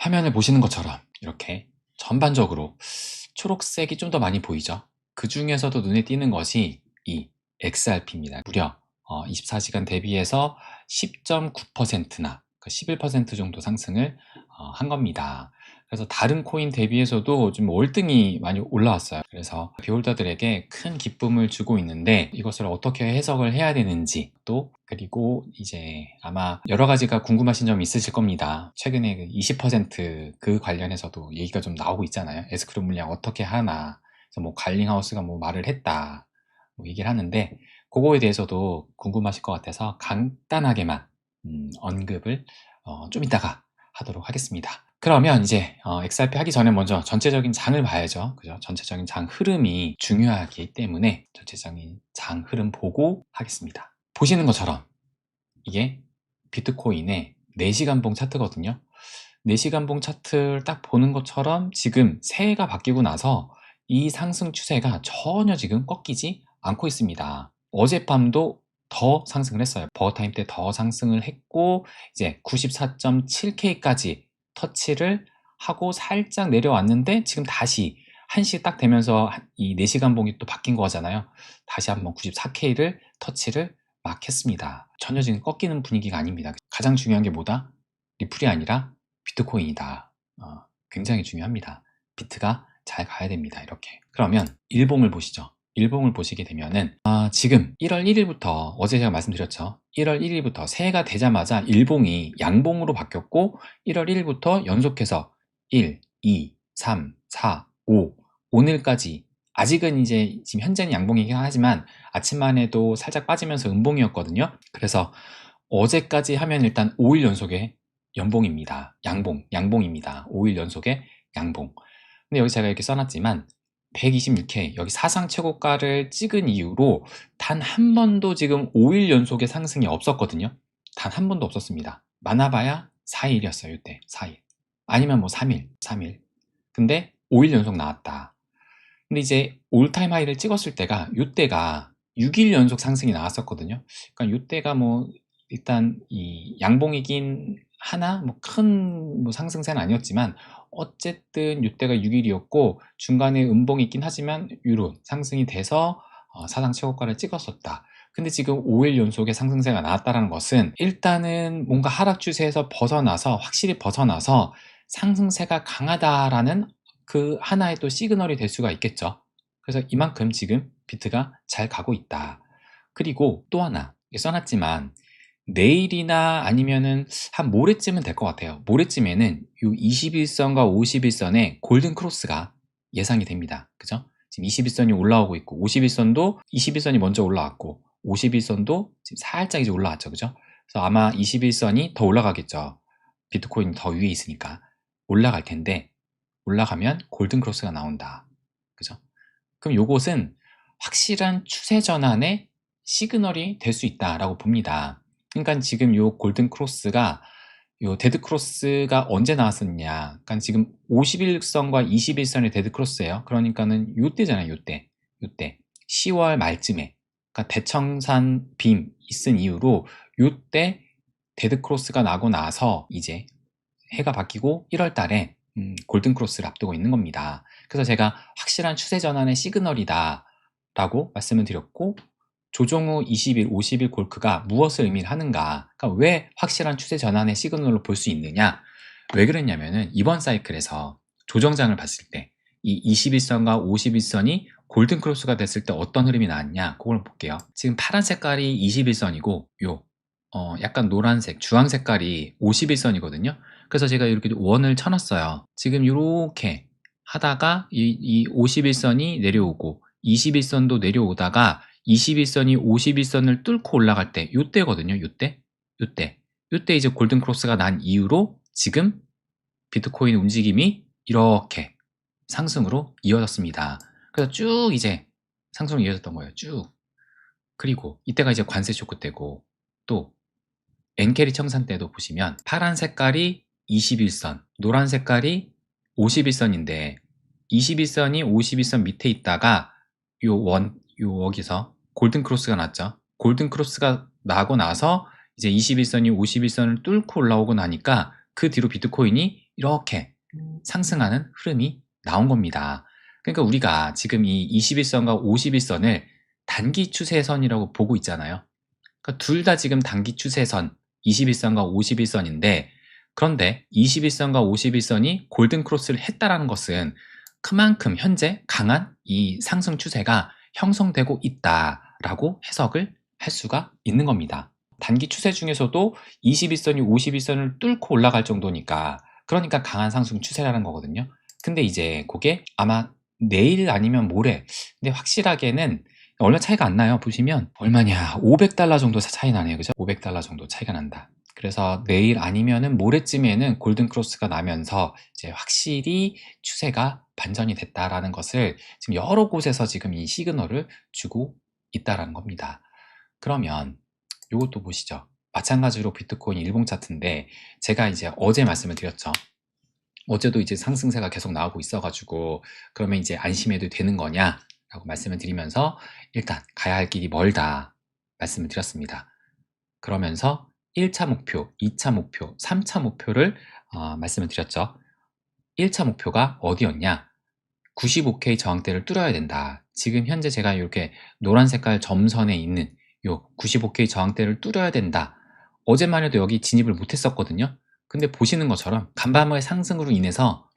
화면을 보시는 것처럼 이렇게 전반적으로 초록색이 좀 더 많이 보이죠. 그 중에서도 눈에 띄는 것이 이 XRP입니다. 무려 24시간 대비해서 10.9%나 11% 정도 상승을 한 겁니다. 그래서 다른 코인 대비해서도 좀 월등히 많이 올라왔어요. 그래서 비홀더들에게 큰 기쁨을 주고 있는데, 이것을 어떻게 해석을 해야 되는지, 또 그리고 이제 아마 여러 가지가 궁금하신 점이 있으실 겁니다. 최근에 그 20% 관련해서도 얘기가 좀 나오고 있잖아요. 에스크로 물량 어떻게 하나. 그래서 뭐 갈링하우스가 뭐 말을 했다, 뭐 얘기를 하는데, 그거에 대해서도 궁금하실 것 같아서 간단하게만 언급을 좀 이따가 하도록 하겠습니다. 그러면 이제 XRP 하기 전에 먼저 전체적인 장을 봐야죠. 그죠? 전체적인 장 흐름이 중요하기 때문에 전체적인 장 흐름 보고 하겠습니다. 보시는 것처럼 이게 비트코인의 4시간봉 차트거든요. 4시간봉 차트를 딱 보는 것처럼 지금 새해가 바뀌고 나서 이 상승 추세가 전혀 지금 꺾이지 않고 있습니다. 어젯밤도 더 상승을 했어요. 버거타임 때 더 상승을 했고, 이제 94.7K까지 터치를 하고 살짝 내려왔는데, 지금 다시 1시 딱 되면서 이 4시간 봉이 또 바뀐 거잖아요. 다시 한번 94K를 터치를 막 했습니다. 전혀 지금 꺾이는 분위기가 아닙니다. 가장 중요한 게 뭐다? 리플이 아니라 비트코인이다. 굉장히 중요합니다. 비트가 잘 가야 됩니다. 이렇게. 그러면 일봉을 보시죠. 일봉을 보시게 되면은 지금 1월 1일부터, 어제 제가 말씀드렸죠. 1월 1일부터 새해가 되자마자 일봉이 양봉으로 바뀌었고, 1월 1일부터 연속해서 1, 2, 3, 4, 5, 오늘까지, 아직은 이제 지금 현재는 양봉이긴 하지만 아침만 해도 살짝 빠지면서 음봉이었거든요. 그래서 어제까지 하면 일단 5일 연속의 연봉입니다. 양봉입니다. 5일 연속의 양봉. 근데 여기 제가 이렇게 써놨지만 126K, 여기 사상 최고가를 찍은 이후로 단 한 번도 지금 5일 연속의 상승이 없었거든요. 단 한 번도 없었습니다. 많아봐야 4일이었어요. 이때 4일. 아니면 뭐 3일. 근데 5일 연속 나왔다. 근데 이제 올타임 하이를 찍었을 때가, 이때가 6일 연속 상승이 나왔었거든요. 그러니까 이때가 뭐 일단 이 양봉이긴 하나, 뭐 큰 뭐 상승세는 아니었지만 어쨌든 이때가 6일이었고 중간에 음봉이 있긴 하지만 유로 상승이 돼서 사상 최고가를 찍었었다. 근데 지금 5일 연속의 상승세가 나왔다는 것은 일단은 뭔가 하락 추세에서 벗어나서, 확실히 벗어나서 상승세가 강하다라는 그 하나의 또 시그널이 될 수가 있겠죠. 그래서 이만큼 지금 비트가 잘 가고 있다. 그리고 또 하나 써놨지만, 내일이나 아니면은 한 모레쯤은 될 것 같아요. 모레쯤에는 이 21선과 51선의 골든 크로스가 예상이 됩니다. 그죠? 지금 21선이 올라오고 있고, 51선도 21선이 먼저 올라왔고, 51선도 지금 살짝 이제 올라왔죠. 그죠? 그래서 아마 21선이 더 올라가겠죠. 비트코인이 더 위에 있으니까 올라갈 텐데, 올라가면 골든 크로스가 나온다. 그죠? 그럼 요것은 확실한 추세 전환의 시그널이 될 수 있다라고 봅니다. 그러니까 지금 요 골든 크로스가, 요 데드 크로스가 언제 나왔었냐? 그러니까 지금 51선과 21선의 데드 크로스예요. 그러니까는 요때잖아요. 요때 10월 말쯤에, 그러니까 대청산 빔 있은 이후로 요때 데드 크로스가 나고 나서 이제 해가 바뀌고 1월 달에 골든 크로스를 앞두고 있는 겁니다. 그래서 제가 확실한 추세 전환의 시그널이다 라고 말씀을 드렸고, 조정 후 20일, 50일 골크가 무엇을 의미하는가, 그러니까 왜 확실한 추세 전환의 시그널로 볼 수 있느냐, 왜 그랬냐면은 이번 사이클에서 조정장을 봤을 때 이 21선과 51선이 골든 크로스가 됐을 때 어떤 흐름이 나왔냐, 그걸 볼게요. 지금 파란 색깔이 21선이고 요 약간 노란색, 주황 색깔이 51선이거든요. 그래서 제가 이렇게 원을 쳐놨어요. 지금 이렇게 하다가 이 51선이 내려오고 21선도 내려오다가 21선이 51선을 뚫고 올라갈 때, 요때거든요. 요때 이제 골든 크로스가 난 이후로 지금 비트코인 움직임이 이렇게 상승으로 이어졌습니다. 그래서 쭉 이제 상승으로 이어졌던 거예요. 쭉. 그리고 이때가 이제 관세 쇼크 때고, 또 엔캐리 청산 때도 보시면 파란 색깔이 21선, 노란 색깔이 51선인데 21선이 51선 밑에 있다가 여기서 골든 크로스가 났죠. 골든 크로스가 나고 나서 이제 21선이 51선을 뚫고 올라오고 나니까 그 뒤로 비트코인이 이렇게 상승하는 흐름이 나온 겁니다. 그러니까 우리가 지금 이 21선과 51선을 단기 추세선이라고 보고 있잖아요. 그러니까 둘 다 지금 단기 추세선 21선과 51선인데, 그런데 21선과 51선이 골든 크로스를 했다라는 것은 그만큼 현재 강한 이 상승 추세가 형성되고 있다라고 해석을 할 수가 있는 겁니다. 단기 추세 중에서도 21선이 51선을 뚫고 올라갈 정도니까, 그러니까 강한 상승 추세라는 거거든요. 근데 이제 그게 아마 내일 아니면 모레, 근데 확실하게는 얼마 차이가 안 나요. 보시면 얼마냐, $500 정도 차이 나네요. 그죠? $500 정도 차이가 난다. 그래서 내일 아니면은 모레쯤에는 골든 크로스가 나면서 이제 확실히 추세가 반전이 됐다라는 것을 지금 여러 곳에서 지금 이 시그널을 주고 있다라는 겁니다. 그러면 이것도 보시죠. 마찬가지로 비트코인 일봉 차트인데, 제가 이제 어제 말씀을 드렸죠. 어제도 이제 상승세가 계속 나오고 있어가지고 그러면 이제 안심해도 되는 거냐 라고 말씀을 드리면서, 일단 가야 할 길이 멀다 말씀을 드렸습니다. 그러면서 1차 목표, 2차 목표, 3차 목표를 말씀을 드렸죠. 1차 목표가 어디였냐? 95K 저항대를 뚫어야 된다. 지금 현재 제가 이렇게 노란 색깔 점선에 있는 요 95K 저항대를 뚫어야 된다. 어제만 해도 여기 진입을 못했었거든요. 근데 보시는 것처럼 간밤의 상승으로 인해서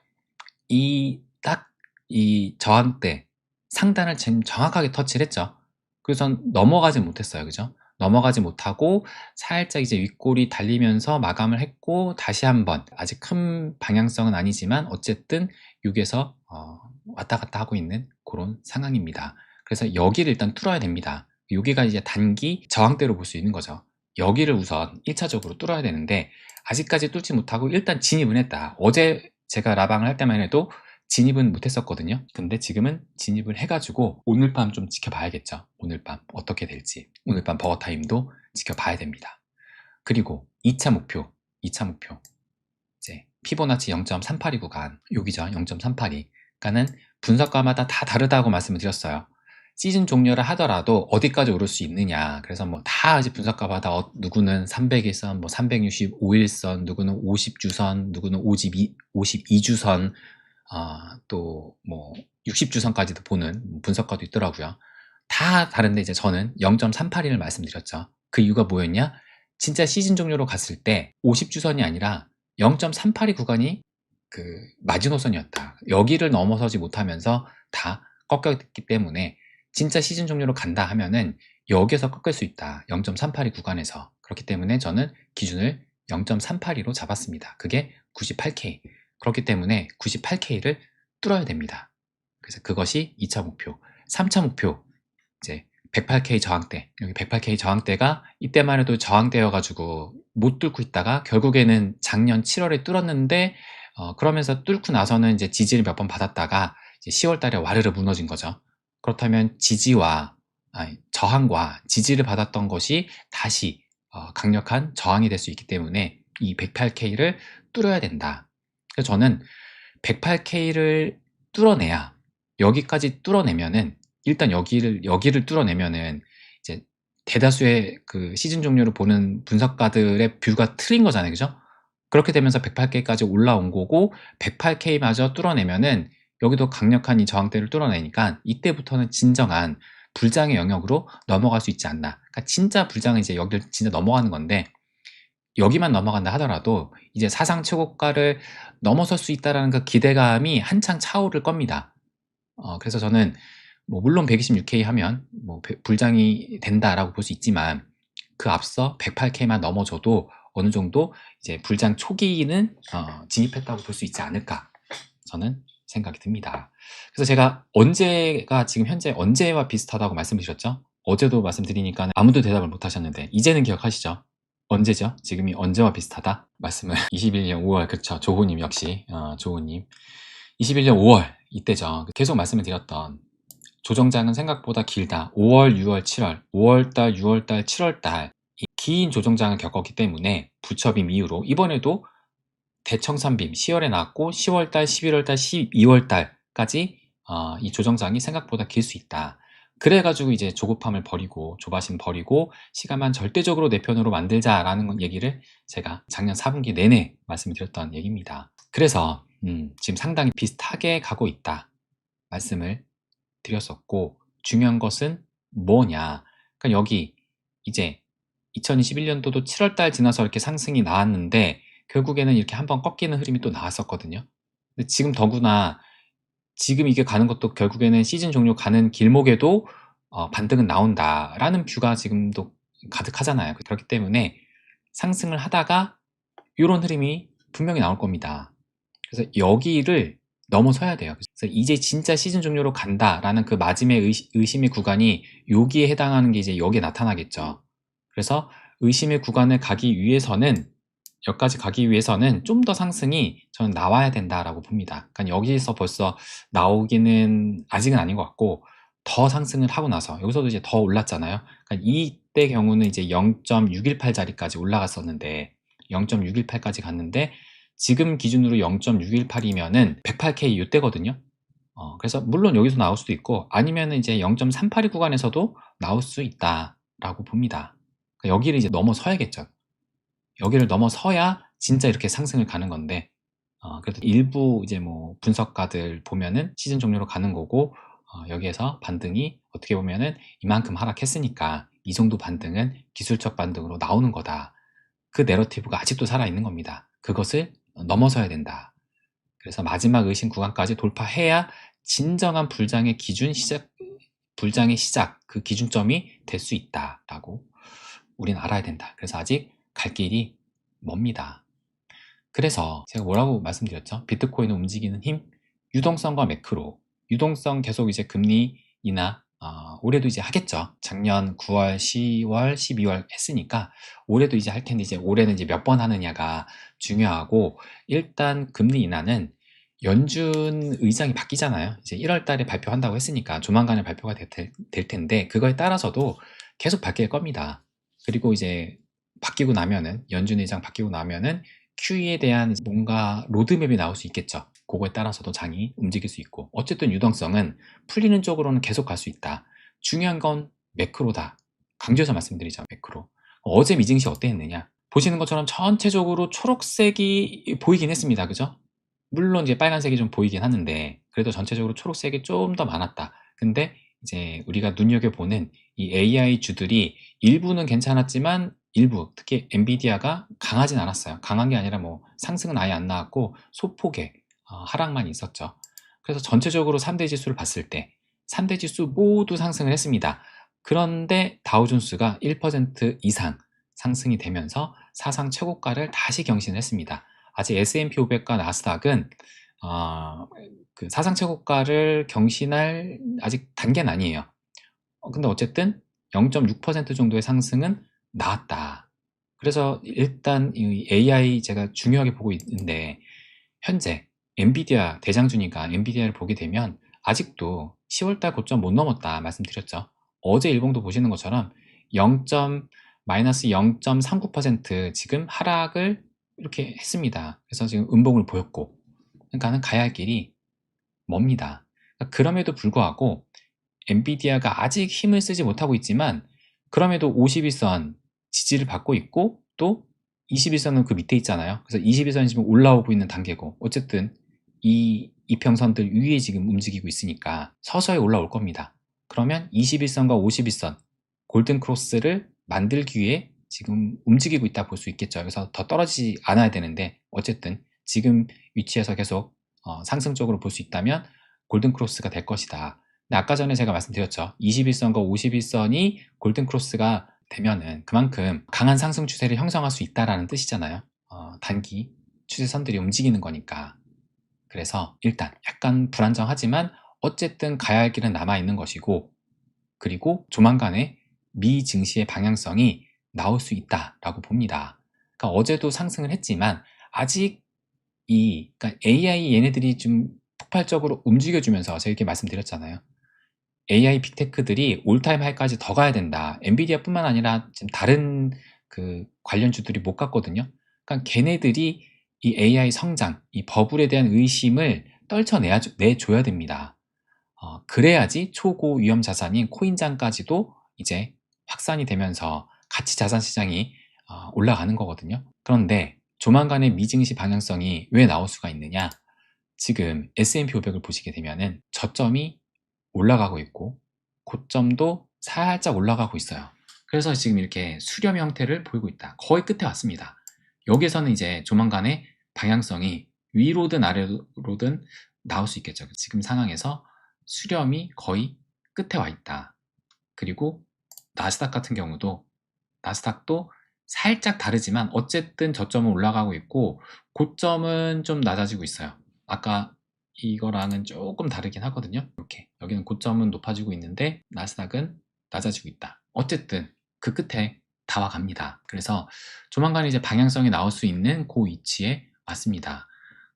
딱 이 저항대 상단을 지금 정확하게 터치를 했죠. 그래서 넘어가지 못했어요. 그죠? 넘어가지 못하고 살짝 이제 윗골이 달리면서 마감을 했고, 다시 한번 아직 큰 방향성은 아니지만 어쨌든 여기에서 왔다 갔다 하고 있는 그런 상황입니다. 그래서 여기를 일단 뚫어야 됩니다. 여기가 이제 단기 저항대로 볼 수 있는 거죠. 여기를 우선 1차적으로 뚫어야 되는데 아직까지 뚫지 못하고 일단 진입은 했다. 어제 제가 라방을 할 때만 해도 진입은 못했었거든요. 근데 지금은 진입을 해가지고 오늘 밤 좀 지켜봐야겠죠. 오늘 밤 어떻게 될지, 오늘 밤 버거타임도 지켜봐야 됩니다. 그리고 2차 목표 이제 피보나치 0.382 구간, 여기죠. 0.382. 그러니까는 분석가마다 다 다르다고 말씀을 드렸어요. 시즌 종료를 하더라도 어디까지 오를 수 있느냐. 그래서 뭐 다 이제 분석가마다 누구는 300일선, 뭐 365일선, 누구는 50주선, 누구는 52주선, 또 뭐 60주선까지도 보는 분석가도 있더라고요. 다 다른데 이제 저는 0.382를 말씀드렸죠. 그 이유가 뭐였냐? 진짜 시즌 종료로 갔을 때 50주선이 아니라 0.382 구간이 그 마지노선이었다. 여기를 넘어서지 못하면서 다 꺾였기 때문에 진짜 시즌 종료로 간다 하면은 여기에서 꺾일 수 있다. 0.382 구간에서. 그렇기 때문에 저는 기준을 0.382로 잡았습니다. 그게 98K. 그렇기 때문에 98K를 뚫어야 됩니다. 그래서 그것이 2차 목표. 3차 목표, 이제 108K 저항대. 여기 108K 저항대가 이때만 해도 저항대여가지고 못 뚫고 있다가 결국에는 작년 7월에 뚫었는데, 그러면서 뚫고 나서는 이제 지지를 몇 번 받았다가 이제 10월 달에 와르르 무너진 거죠. 그렇다면 저항과 지지를 받았던 것이 다시 강력한 저항이 될 수 있기 때문에 이 108K를 뚫어야 된다. 그래서 저는 108K를 뚫어내야, 여기까지 뚫어내면은, 일단 여기를 뚫어내면은 이제 대다수의 그 시즌 종료를 보는 분석가들의 뷰가 틀린 거잖아요. 그죠? 그렇게 되면서 108K까지 올라온 거고, 108K마저 뚫어내면은 여기도 강력한 이 저항대를 뚫어내니까 이때부터는 진정한 불장의 영역으로 넘어갈 수 있지 않나. 그러니까 진짜 불장은 이제 여기를 진짜 넘어가는 건데, 여기만 넘어간다 하더라도 이제 사상 최고가를 넘어설 수 있다라는 그 기대감이 한창 차오를 겁니다. 그래서 저는 뭐 물론 126K 하면 뭐 불장이 된다라고 볼 수 있지만, 그 앞서 108K만 넘어져도 어느 정도 이제 불장 초기는 진입했다고 볼 수 있지 않을까, 저는 생각이 듭니다. 그래서 제가 언제가 지금 현재 언제와 비슷하다고 말씀드렸죠? 어제도 말씀드리니까 아무도 대답을 못 하셨는데 이제는 기억하시죠? 언제죠? 지금이 언제와 비슷하다? 말씀을 21년 5월, 그렇죠. 조호님 역시, 조호님. 21년 5월, 이때죠. 계속 말씀을 드렸던 조정장은 생각보다 길다. 5월, 6월, 7월, 5월달, 6월달, 7월달 이 긴 조정장을 겪었기 때문에 부처빔 이후로 이번에도 대청산빔 10월에 나왔고 10월달, 11월달, 12월달까지 이 조정장이 생각보다 길 수 있다. 그래가지고 이제 조급함을 버리고 조바심 버리고 시간만 절대적으로 내 편으로 만들자라는 얘기를 제가 작년 4분기 내내 말씀드렸던 얘기입니다. 그래서 지금 상당히 비슷하게 가고 있다 말씀을 드렸었고, 중요한 것은 뭐냐, 그러니까 여기 이제 2021년도도 7월달 지나서 이렇게 상승이 나왔는데 결국에는 이렇게 한번 꺾이는 흐름이 또 나왔었거든요. 근데 지금 더구나 지금 이게 가는 것도 결국에는 시즌 종료 가는 길목에도 반등은 나온다라는 뷰가 지금도 가득하잖아요. 그렇기 때문에 상승을 하다가 이런 흐름이 분명히 나올 겁니다. 그래서 여기를 넘어서야 돼요. 그래서 이제 진짜 시즌 종료로 간다라는 그 마지막 의심의 구간이 여기에 해당하는 게 이제 여기에 나타나겠죠. 그래서 의심의 구간을 가기 위해서는, 여기까지 가기 위해서는 좀 더 상승이 저는 나와야 된다라고 봅니다. 그러니까 여기서 벌써 나오기는 아직은 아닌 것 같고, 더 상승을 하고 나서 여기서도 이제 더 올랐잖아요. 그러니까 이때 경우는 이제 0.618자리까지 올라갔었는데 0.618까지 갔는데 지금 기준으로 0.618이면은 108K 이때거든요. 그래서 물론 여기서 나올 수도 있고 아니면은 이제 0.382 구간에서도 나올 수 있다라고 봅니다. 그러니까 여기를 이제 넘어서야겠죠. 여기를 넘어서야 진짜 이렇게 상승을 가는 건데, 그래도 일부 이제 뭐 분석가들 보면은 시즌 종료로 가는 거고, 여기에서 반등이 어떻게 보면은 이만큼 하락했으니까 이 정도 반등은 기술적 반등으로 나오는 거다. 그 내러티브가 아직도 살아있는 겁니다. 그것을 넘어서야 된다. 그래서 마지막 의심 구간까지 돌파해야 진정한 불장의 시작, 그 기준점이 될 수 있다라고 우린 알아야 된다. 그래서 아직 갈 길이 멉니다. 그래서 제가 뭐라고 말씀드렸죠? 비트코인을 움직이는 힘, 유동성과 매크로. 유동성 계속 이제 금리 인하, 올해도 이제 하겠죠. 작년 9월, 10월, 12월 했으니까 올해도 이제 할 텐데, 이제 올해는 이제 몇 번 하느냐가 중요하고, 일단 금리 인하는 연준 의장이 바뀌잖아요. 이제 1월 달에 발표한다고 했으니까 조만간에 발표가 될 텐데, 그거에 따라서도 계속 바뀔 겁니다. 그리고 이제 바뀌고 나면은, 연준 의장 바뀌고 나면은 QE에 대한 뭔가 로드맵이 나올 수 있겠죠. 그거에 따라서도 장이 움직일 수 있고, 어쨌든 유동성은 풀리는 쪽으로는 계속 갈 수 있다. 중요한 건 매크로다. 강조해서 말씀드리죠. 매크로. 어제 미증시 어땠느냐, 보시는 것처럼 전체적으로 초록색이 보이긴 했습니다. 그죠? 물론 이제 빨간색이 좀 보이긴 하는데 그래도 전체적으로 초록색이 좀 더 많았다. 근데 이제 우리가 눈여겨보는 이 AI 주들이 일부는 괜찮았지만 일부, 특히 엔비디아가 강하진 않았어요. 강한 게 아니라 뭐 상승은 아예 안 나왔고 소폭의 하락만 있었죠. 그래서 전체적으로 3대 지수를 봤을 때 3대 지수 모두 상승을 했습니다. 그런데 다우존스가 1% 이상 상승이 되면서 사상 최고가를 다시 경신했습니다. 아직 S&P 500과 나스닥은 그 사상 최고가를 경신할 아직 단계는 아니에요. 근데 어쨌든 0.6% 정도의 상승은 나왔다. 그래서 일단 이 AI 제가 중요하게 보고 있는데, 현재 엔비디아 대장주니까 엔비디아를 보게 되면 아직도 10월달 고점 못 넘었다 말씀드렸죠. 어제 일봉도 보시는 것처럼 0. 마이너스 0.39% 지금 하락을 이렇게 했습니다. 그래서 지금 음봉을 보였고, 그러니까는 가야 할 길이 멉니다. 그러니까 그럼에도 불구하고 엔비디아가 아직 힘을 쓰지 못하고 있지만, 그럼에도 51선 지지를 받고 있고, 또 21선은 그 밑에 있잖아요. 그래서 21선이 지금 올라오고 있는 단계고, 어쨌든 이 이평선들 위에 지금 움직이고 있으니까 서서히 올라올 겁니다. 그러면 21선과 51선 골든 크로스를 만들기 위해 지금 움직이고 있다 볼 수 있겠죠. 그래서 더 떨어지지 않아야 되는데, 어쨌든 지금 위치에서 계속 상승적으로 볼 수 있다면 골든 크로스가 될 것이다. 근데 아까 전에 제가 말씀드렸죠. 21선과 51선이 골든 크로스가 되면은 그만큼 강한 상승 추세를 형성할 수 있다라는 뜻이잖아요. 단기 추세선들이 움직이는 거니까. 그래서 일단 약간 불안정하지만 어쨌든 가야 할 길은 남아 있는 것이고, 그리고 조만간에 미 증시의 방향성이 나올 수 있다라고 봅니다. 그러니까 어제도 상승을 했지만 아직 그러니까 AI 얘네들이 좀 폭발적으로 움직여주면서 제가 이렇게 말씀드렸잖아요. AI 빅테크들이 올타임 하이까지 더 가야 된다. 엔비디아뿐만 아니라 지금 다른 그 관련주들이 못 갔거든요. 그러니까 걔네들이 이 AI 성장, 이 버블에 대한 의심을 떨쳐내줘야 됩니다. 그래야지 초고 위험 자산인 코인장까지도 이제 확산이 되면서 가치 자산 시장이 올라가는 거거든요. 그런데 조만간의 미증시 방향성이 왜 나올 수가 있느냐? 지금 S&P 500을 보시게 되면은 저점이 올라가고 있고 고점도 살짝 올라가고 있어요. 그래서 지금 이렇게 수렴 형태를 보이고 있다. 거의 끝에 왔습니다. 여기에서는 이제 조만간에 방향성이 위로든 아래로든 나올 수 있겠죠. 지금 상황에서 수렴이 거의 끝에 와 있다. 그리고 나스닥 같은 경우도 나스닥도 살짝 다르지만 어쨌든 저점은 올라가고 있고 고점은 좀 낮아지고 있어요. 아까 이거랑은 조금 다르긴 하거든요. 이렇게 여기는 고점은 높아지고 있는데 나스닥은 낮아지고 있다. 어쨌든 그 끝에 다 와갑니다. 그래서 조만간 이제 방향성이 나올 수 있는 그 위치에 왔습니다.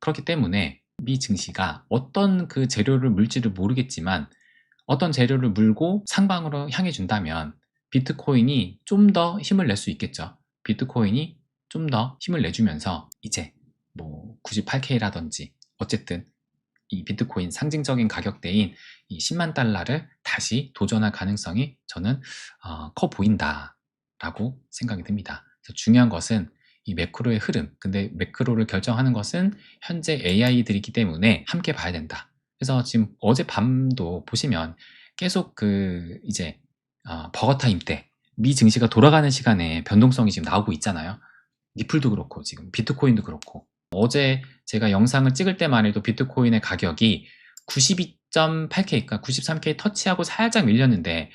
그렇기 때문에 미 증시가 어떤 그 재료를 물지를 모르겠지만 어떤 재료를 물고 상방으로 향해 준다면 비트코인이 좀 더 힘을 낼 수 있겠죠. 비트코인이 좀 더 힘을 내주면서 이제 뭐 98K라든지 어쨌든 이 비트코인 상징적인 가격대인 이 10만 달러를 다시 도전할 가능성이 저는 커 보인다라고 생각이 듭니다. 그래서 중요한 것은 이 매크로의 흐름, 근데 매크로를 결정하는 것은 현재 AI들이기 때문에 함께 봐야 된다. 그래서 지금 어젯밤도 보시면 계속 그 이제 버거타임 때 미 증시가 돌아가는 시간에 변동성이 지금 나오고 있잖아요. 리플도 그렇고 지금 비트코인도 그렇고 어제 제가 영상을 찍을 때만 해도 비트코인의 가격이 92.8K, 그러니까 93K 터치하고 살짝 밀렸는데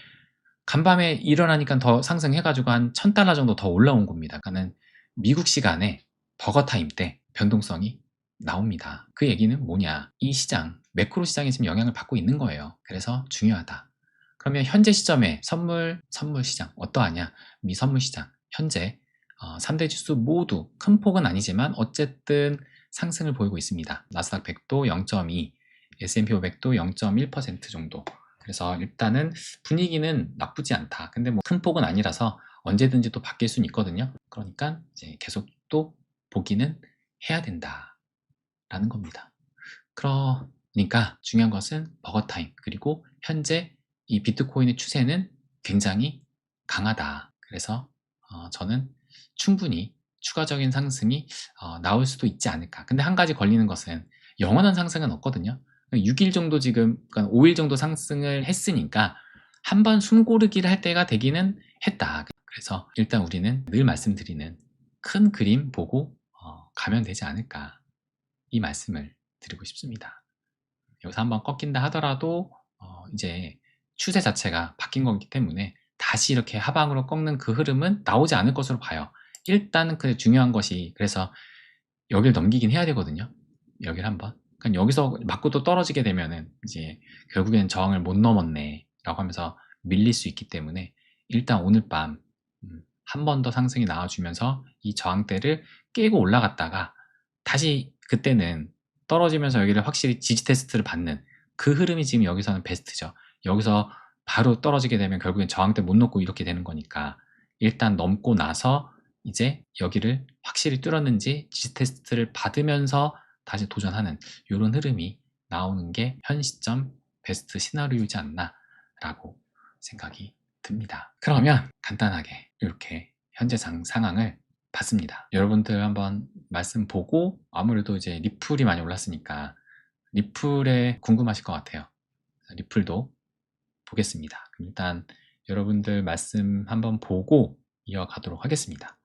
간밤에 일어나니까 더 상승해가지고 한 1000달러 정도 더 올라온 겁니다. 그러니까는 미국 시간에 버거타임 때 변동성이 나옵니다. 그 얘기는 뭐냐? 이 시장, 매크로 시장이 지금 영향을 받고 있는 거예요. 그래서 중요하다. 그러면 현재 시점에 선물 시장 어떠하냐? 미 선물 시장 현재 3대 지수 모두 큰 폭은 아니지만 어쨌든 상승을 보이고 있습니다. 나스닥 100도 0.2, S&P 500도 0.1% 정도. 그래서 일단은 분위기는 나쁘지 않다. 근데 뭐 큰 폭은 아니라서 언제든지 또 바뀔 수는 있거든요. 그러니까 이제 계속 또 보기는 해야 된다라는 겁니다. 그러니까 중요한 것은 버거타임 그리고 현재 이 비트코인의 추세는 굉장히 강하다. 그래서 저는 충분히 추가적인 상승이 나올 수도 있지 않을까. 근데 한 가지 걸리는 것은 영원한 상승은 없거든요. 6일 정도 지금, 그러니까 5일 정도 상승을 했으니까 한 번 숨고르기를 할 때가 되기는 했다. 그래서 일단 우리는 늘 말씀드리는 큰 그림 보고 가면 되지 않을까. 이 말씀을 드리고 싶습니다. 여기서 한번 꺾인다 하더라도 이제 추세 자체가 바뀐 거기 때문에 다시 이렇게 하방으로 꺾는 그 흐름은 나오지 않을 것으로 봐요. 일단은 그 중요한 것이 그래서 여기를 넘기긴 해야 되거든요. 여기를 한번. 그러니까 여기서 맞고 또 떨어지게 되면은 이제 결국엔 저항을 못 넘었네 라고 하면서 밀릴 수 있기 때문에 일단 오늘 밤 한 번 더 상승이 나와주면서 이 저항대를 깨고 올라갔다가 다시 그때는 떨어지면서 여기를 확실히 지지 테스트를 받는 그 흐름이 지금 여기서는 베스트죠. 여기서 바로 떨어지게 되면 결국엔 저항대 못 넘고 이렇게 되는 거니까 일단 넘고 나서 이제 여기를 확실히 뚫었는지 지지 테스트를 받으면서 다시 도전하는 이런 흐름이 나오는 게 현 시점 베스트 시나리오이지 않나 라고 생각이 듭니다. 그러면 간단하게 이렇게 현재 상황을 봤습니다. 여러분들 한번 말씀 보고 아무래도 이제 리플이 많이 올랐으니까 리플에 궁금하실 것 같아요. 리플도 보겠습니다. 일단 여러분들 말씀 한번 보고 이어가도록 하겠습니다.